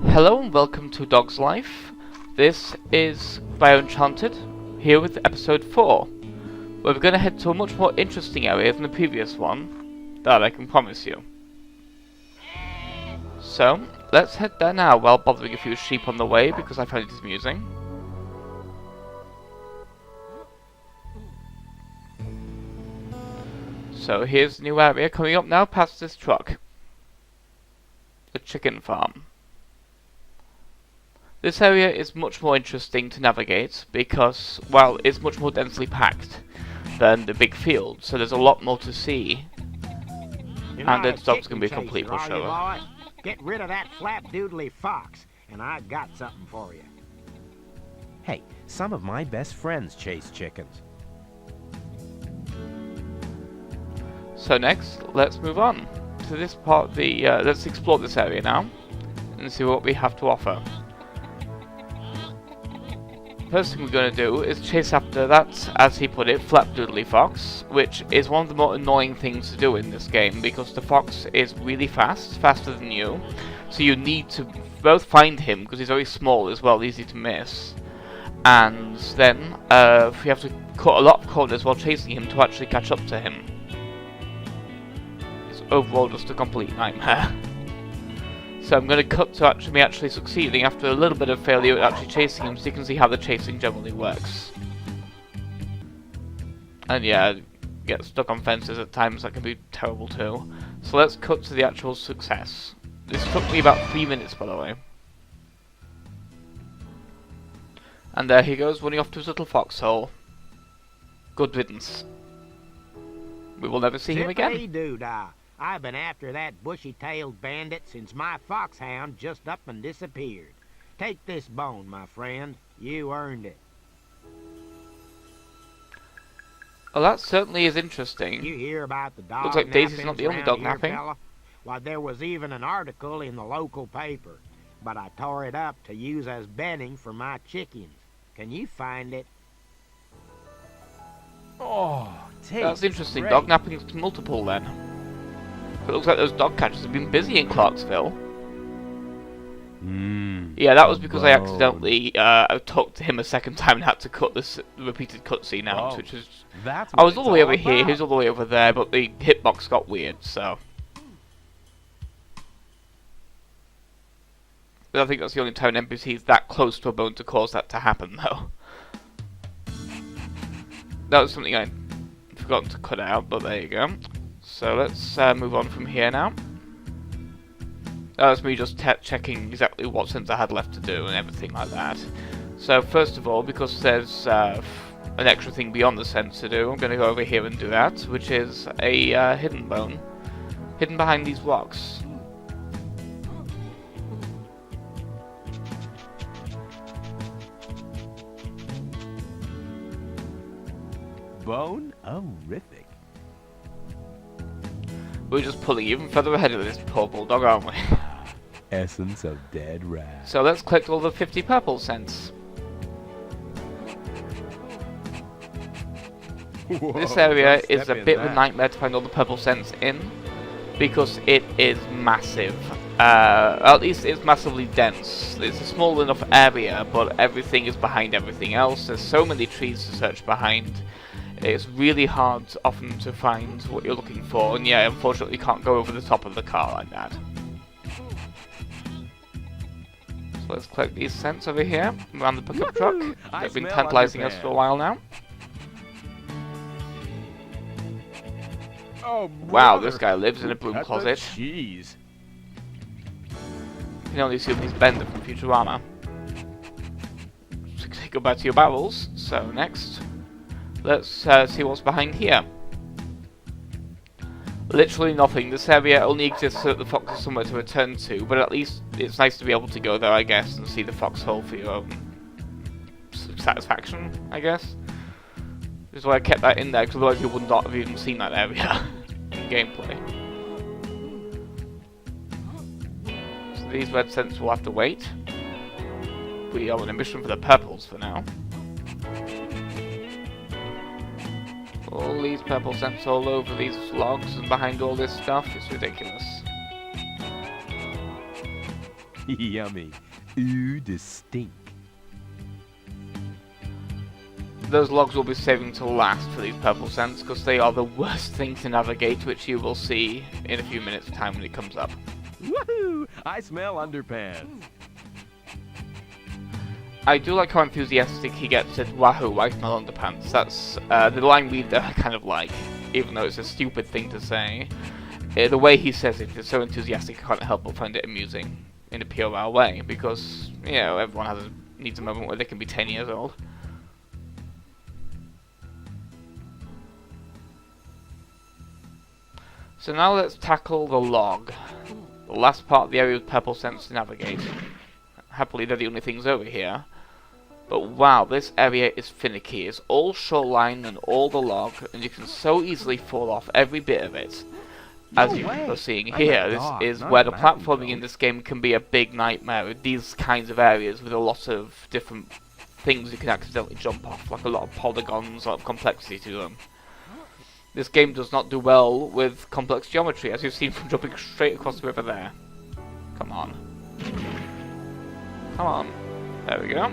Hello and welcome to Dog's Life. This is Bioenchanted, here with episode 4, where we're going to head to a much more interesting area than the previous one, that I can promise you. So, let's head there now while bothering a few sheep on the way because I find it amusing. So here's the new area coming up now past this truck. The chicken farm. This area is much more interesting to navigate because, well, it's much more densely packed than the big field, so there's a lot more to see. And the dog's going to be a complete pushover. Get rid of that flap-doodly fox, and I got something for you. Hey, some of my best friends chase chickens. So next, let's move on to this part. Let's explore this area now and see what we have to offer. First thing we're going to do is chase after that, as he put it, flapdoodly fox, which is one of the more annoying things to do in this game because the fox is really fast, faster than you, so you need to both find him because he's very small as well, easy to miss, and then you have to cut a lot of corners while chasing him to actually catch up to him. It's overall just a complete nightmare. So I'm going to cut to me actually succeeding after a little bit of failure at actually chasing him, so you can see how the chasing generally works. And yeah, get stuck on fences at times, that can be terrible too. So let's cut to the actual success. This took me about 3 minutes, by the way. And there he goes, running off to his little foxhole. Good riddance. We will never see him again. Zippity-doo-dah. I've been after that bushy-tailed bandit since my foxhound just up and disappeared. Take this bone, my friend. You earned it. Oh, that certainly is interesting. You hear about the dog Looks like Daisy's not nappings the only around dog here, napping. fella? Why, there was even an article in the local paper, but I tore it up to use as bedding for my chickens. Can you find it? Oh, That's interesting. Dog napping is multiple then. It looks like those dog catchers have been busy in Clarksville. Yeah, that was because I accidentally talked to him a second time and had to cut this repeated cutscene out, which is... I was all the way over here, he was all the way over there, but the hitbox got weird, so... But I think that's the only time an NPC is that close to a bone to cause that to happen, though. That was something I forgot to cut out, but there you go. So let's move on from here now. That was me just checking exactly what sense I had left to do and everything like that. So first of all, because there's an extra thing beyond the sense to do, I'm going to go over here and do that, which is a hidden bone. Hidden behind these rocks. Bone? Horrific. We're just pulling even further ahead of this poor bulldog, aren't we? Essence of dead rat. So let's collect all the 50 purple cents. Whoa, This area don't is a step in bit of a that. nightmare to find all the purple cents in, because it is massive. At least it's massively dense. It's a small enough area, but everything is behind everything else. There's so many trees to search behind. It's really hard often to find what you're looking for, and yeah, unfortunately you can't go over the top of the car like that. So let's collect these cents over here, around the pickup truck. They've been tantalizing us for a while now. Oh, Wow, this guy lives in a broom closet. Cheese. You can only assume he's Bender from Futurama. So go back to your barrels. So next, let's see what's behind here. Literally nothing. This area only exists so that the fox has somewhere to return to, but at least it's nice to be able to go there, I guess, and see the foxhole for your own satisfaction, I guess. This is why I kept that in there, because otherwise you would not have even seen that area in gameplay. So these red cents will have to wait. We are on a mission for the purples for now. All these purple scents all over these logs and behind all this stuff, it's ridiculous. Yummy. Ooh, distinct. Those logs will be saving till last for these purple scents, because they are the worst thing to navigate, which you will see in a few minutes' time when it comes up. Woohoo! I smell underpants. I do like how enthusiastic he gets at "Wahoo, I smell underpants." That's the line we kind of like, even though it's a stupid thing to say. The way he says it is so enthusiastic, I can't help but find it amusing in a POR way, because, you know, everyone needs a moment where they can be 10 years old. So now let's tackle the log, the last part of the area with purple scents to navigate. Happily, they're the only things over here. But wow, this area is finicky. It's all shoreline and all the log, and you can so easily fall off every bit of it. As you are seeing here, this is where the platforming in this game can be a big nightmare. These kinds of areas with a lot of different things you can accidentally jump off, like a lot of polygons, a lot of complexity to them. This game does not do well with complex geometry, as you've seen from jumping straight across the river there. Come on. Come on. There we go.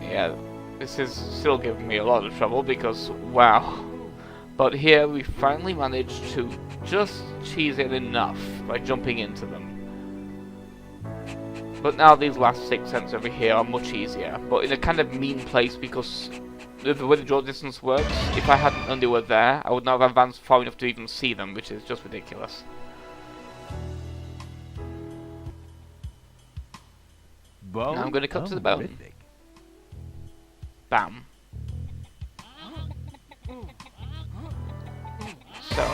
Yeah, this is still giving me a lot of trouble because, wow. But here we finally managed to just cheese it enough by jumping into them. But now these last 6 cents over here are much easier, but in a kind of mean place because the way the draw distance works, if I hadn't known they were there, I would not have advanced far enough to even see them, which is just ridiculous. Now I'm going to cut to the bone. Bam. So,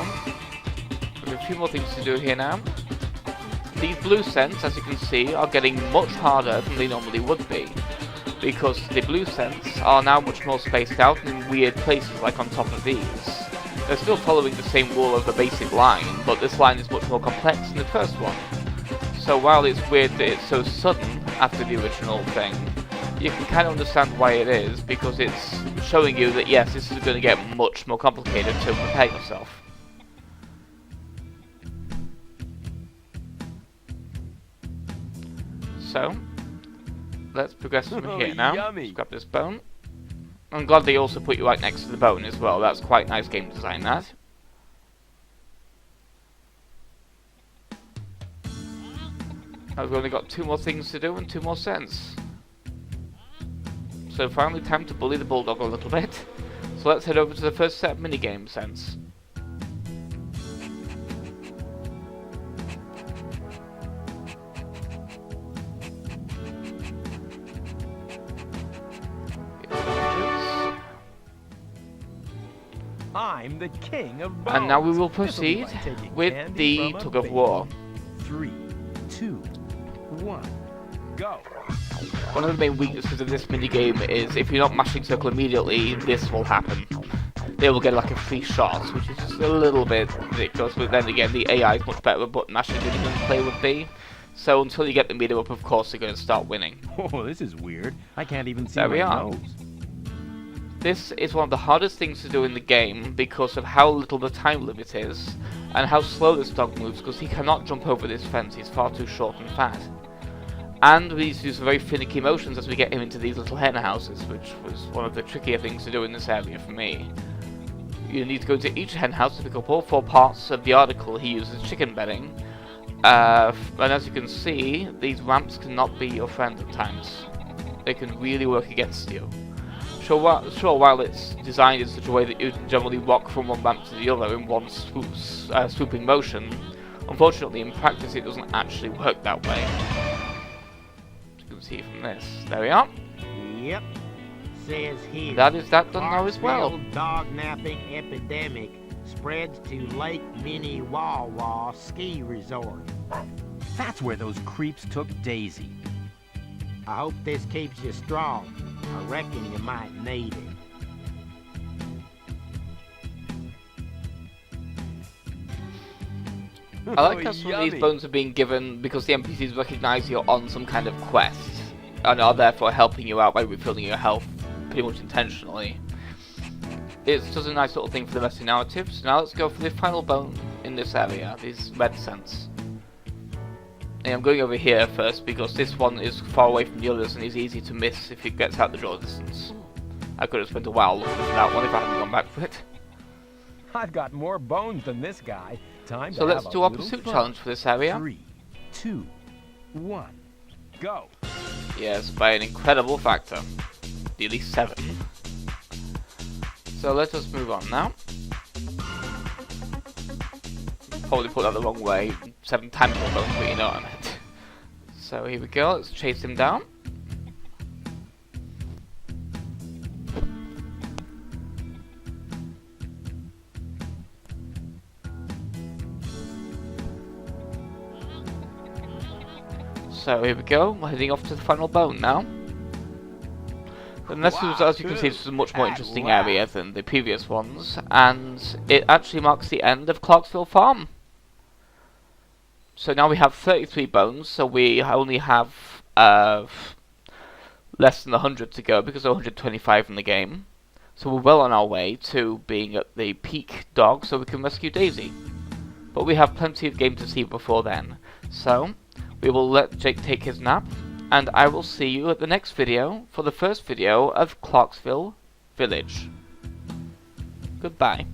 we have a few more things to do here now. These blue scents, as you can see, are getting much harder than they normally would be, because the blue scents are now much more spaced out in weird places, like on top of these. They're still following the same rule of the basic line, but this line is much more complex than the first one. So while it's weird that it's so sudden after the original thing, you can kind of understand why it is, because it's showing you that yes, this is going to get much more complicated, so prepare yourself. So, let's progress from here now. Let's grab this bone. I'm glad they also put you right next to the bone as well. That's quite nice game design, that. I've only got 2 more things to do and 2 more cents. So finally time to bully the bulldog a little bit. So let's head over to the first set of minigame cents. I'm the king of bones. And now we will proceed with the tug of war. 3, 2, 1, go. One of the main weaknesses of this minigame is if you're not mashing circle immediately, this will happen. They will get like a free shot, which is just a little bit ridiculous, but then again, the AI is much better with button mashing than human play would be. So until you get the meter up, of course, you're going to start winning. Oh, this is weird. I can't even see there my we are. nose. This is one of the hardest things to do in the game because of how little the time limit is, and how slow this dog moves, because he cannot jump over this fence, he's far too short and fat. And we need to do some very finicky motions as we get him into these little hen houses, which was one of the trickier things to do in this area for me. You need to go into each hen house to pick up all 4 parts of the article he uses chicken bedding. And as you can see, these ramps cannot be your friend at times. They can really work against you. Sure, while it's designed in such a way that you can generally walk from one ramp to the other in one swooping motion, unfortunately in practice it doesn't actually work that way. You can see from this. There we are. Yep. Says here. That is that done now as well. Clarksville dog napping epidemic spreads to Lake Minnewawa Ski Resort. That's where those creeps took Daisy. I hope this keeps you strong. I reckon you might need it. I like how some of these bones are being given because the NPCs recognize you're on some kind of quest and are therefore helping you out by refilling your health pretty much intentionally. It's just a nice little thing for the rest of the narrative. So now let's go for the final bone in this area, these red scents. And I'm going over here first because this one is far away from the others and is easy to miss if it gets out the draw distance. I could have spent a while looking for that one if I hadn't gone back for it. I've got more bones than this guy. Time So to let's have do a our little pursuit fun. challenge for this area. 3, 2, 1, go. Yes, by an incredible factor. Nearly 7. So let us move on now. Probably put that the wrong way. 7 times more bones, but you know what I meant. So here we go, let's chase him down. So here we go, we're heading off to the final bone now. And this was, as you can see, this is a much more interesting area than the previous ones, and it actually marks the end of Clarksville Farm. So now we have 33 bones, so we only have less than 100 to go because there are 125 in the game. So we're well on our way to being at the peak dog so we can rescue Daisy. But we have plenty of game to see before then. So we will let Jake take his nap, and I will see you at the next video for the first video of Clarksville Village. Goodbye.